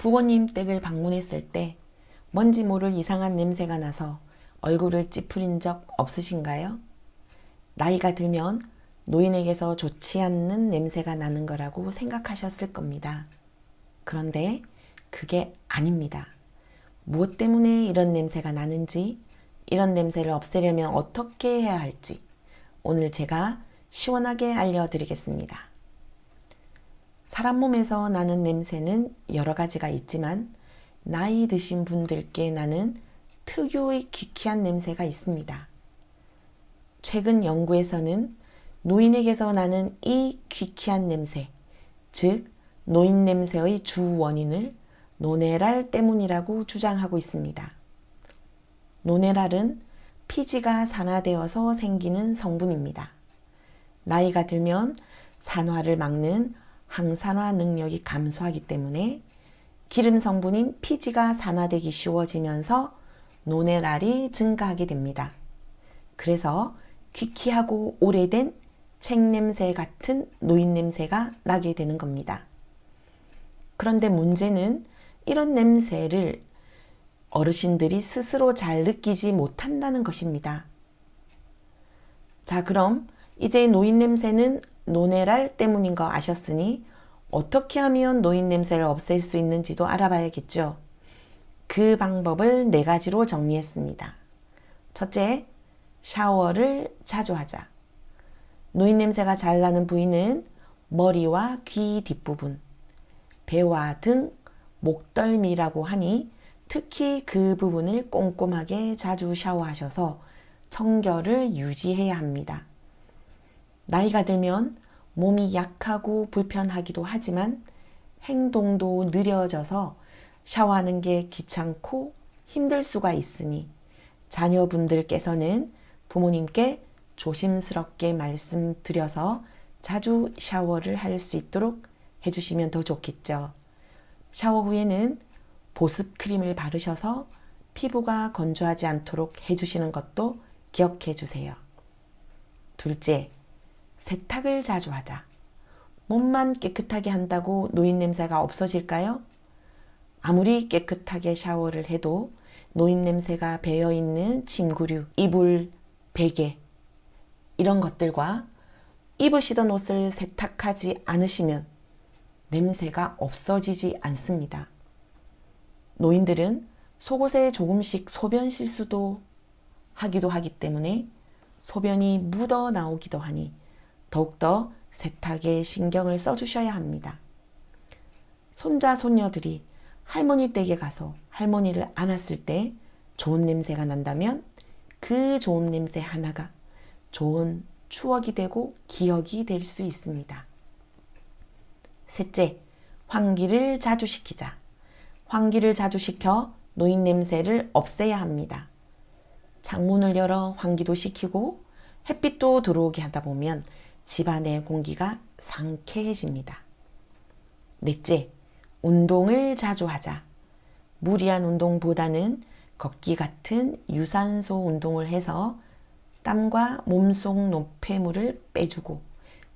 부모님 댁을 방문했을 때 뭔지 모를 이상한 냄새가 나서 얼굴을 찌푸린 적 없으신가요? 나이가 들면 노인에게서 좋지 않는 냄새가 나는 거라고 생각하셨을 겁니다. 그런데 그게 아닙니다. 무엇 때문에 이런 냄새가 나는지, 이런 냄새를 없애려면 어떻게 해야 할지 오늘 제가 시원하게 알려드리겠습니다. 사람 몸에서 나는 냄새는 여러 가지가 있지만 나이 드신 분들께 나는 특유의 기괴한 냄새가 있습니다. 최근 연구에서는 노인에게서 나는 이 기괴한 냄새, 즉 노인 냄새의 주 원인을 노네랄 때문이라고 주장하고 있습니다. 노네랄은 피지가 산화되어서 생기는 성분입니다. 나이가 들면 산화를 막는 항산화 능력이 감소하기 때문에 기름 성분인 피지가 산화되기 쉬워지면서 노네랄이 증가하게 됩니다. 그래서 귀퀴하고 오래된 책냄새 같은 노인 냄새가 나게 되는 겁니다. 그런데 문제는 이런 냄새를 어르신들이 스스로 잘 느끼지 못한다는 것입니다. 자, 그럼 이제 노인 냄새는 노네랄 때문인 거 아셨으니 어떻게 하면 노인 냄새를 없앨 수 있는지도 알아봐야겠죠. 그 방법을 4가지로 정리했습니다. 첫째, 샤워를 자주 하자. 노인 냄새가 잘 나는 부위는 머리와 귀 뒷부분, 배와 등, 목덜미라고 하니 특히 그 부분을 꼼꼼하게 자주 샤워하셔서 청결을 유지해야 합니다. 나이가 들면 몸이 약하고 불편하기도 하지만 행동도 느려져서 샤워하는 게 귀찮고 힘들 수가 있으니 자녀분들께서는 부모님께 조심스럽게 말씀드려서 자주 샤워를 할 수 있도록 해주시면 더 좋겠죠. 샤워 후에는 보습 크림을 바르셔서 피부가 건조하지 않도록 해주시는 것도 기억해 주세요. 둘째, 세탁을 자주 하자. 몸만 깨끗하게 한다고 노인 냄새가 없어질까요? 아무리 깨끗하게 샤워를 해도 노인 냄새가 배어있는 침구류, 이불, 베개 이런 것들과 입으시던 옷을 세탁하지 않으시면 냄새가 없어지지 않습니다. 노인들은 속옷에 조금씩 소변 실수도 하기도 하기 때문에 소변이 묻어 나오기도 하니 더욱더 세탁에 신경을 써주셔야 합니다. 손자, 손녀들이 할머니 댁에 가서 할머니를 안았을 때 좋은 냄새가 난다면 그 좋은 냄새 하나가 좋은 추억이 되고 기억이 될 수 있습니다. 셋째, 환기를 자주 시키자. 환기를 자주 시켜 노인 냄새를 없애야 합니다. 창문을 열어 환기도 시키고 햇빛도 들어오게 하다 보면 집안의 공기가 상쾌해집니다. 넷째, 운동을 자주 하자. 무리한 운동보다는 걷기 같은 유산소 운동을 해서 땀과 몸속 노폐물을 빼주고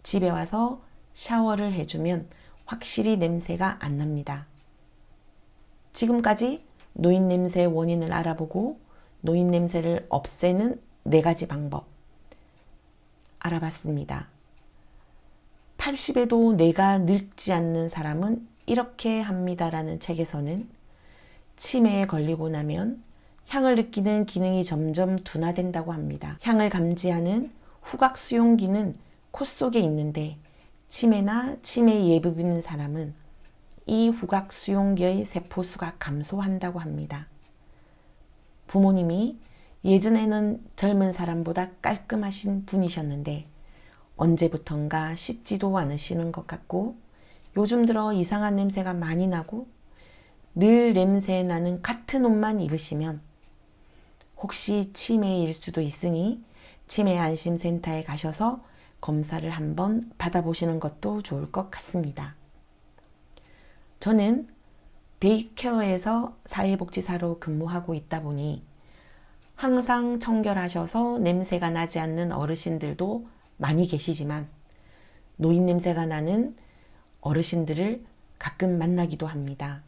집에 와서 샤워를 해주면 확실히 냄새가 안 납니다. 지금까지 노인 냄새의 원인을 알아보고 노인 냄새를 없애는 4가지 방법 알아봤습니다. 80에도 뇌가 늙지 않는 사람은 이렇게 합니다라는 책에서는 치매에 걸리고 나면 향을 느끼는 기능이 점점 둔화된다고 합니다. 향을 감지하는 후각 수용기는 코 속에 있는데 치매나 치매 예방 있는 사람은 이 후각 수용기의 세포수가 감소한다고 합니다. 부모님이 예전에는 젊은 사람보다 깔끔하신 분이셨는데 언제부턴가 씻지도 않으시는 것 같고 요즘 들어 이상한 냄새가 많이 나고 늘 냄새 나는 같은 옷만 입으시면 혹시 치매일 수도 있으니 치매 안심센터에 가셔서 검사를 한번 받아보시는 것도 좋을 것 같습니다. 저는 데이케어에서 사회복지사로 근무하고 있다 보니 항상 청결하셔서 냄새가 나지 않는 어르신들도 많이 계시지만 노인 냄새가 나는 어르신들을 가끔 만나기도 합니다.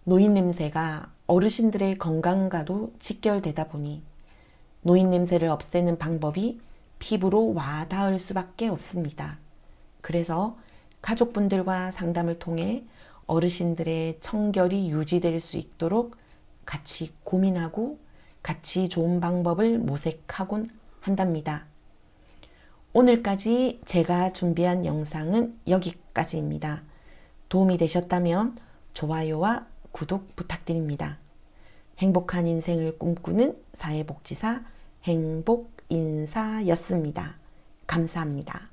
노인 냄새가 어르신들의 건강과도 직결되다 보니 노인 냄새를 없애는 방법이 피부로 와 닿을 수밖에 없습니다. 그래서 가족분들과 상담을 통해 어르신들의 청결이 유지될 수 있도록 같이 고민하고 같이 좋은 방법을 모색하곤 한답니다. 오늘까지 제가 준비한 영상은 여기까지입니다. 도움이 되셨다면 좋아요와 구독 부탁드립니다. 행복한 인생을 꿈꾸는 사회복지사 행복인사였습니다. 감사합니다.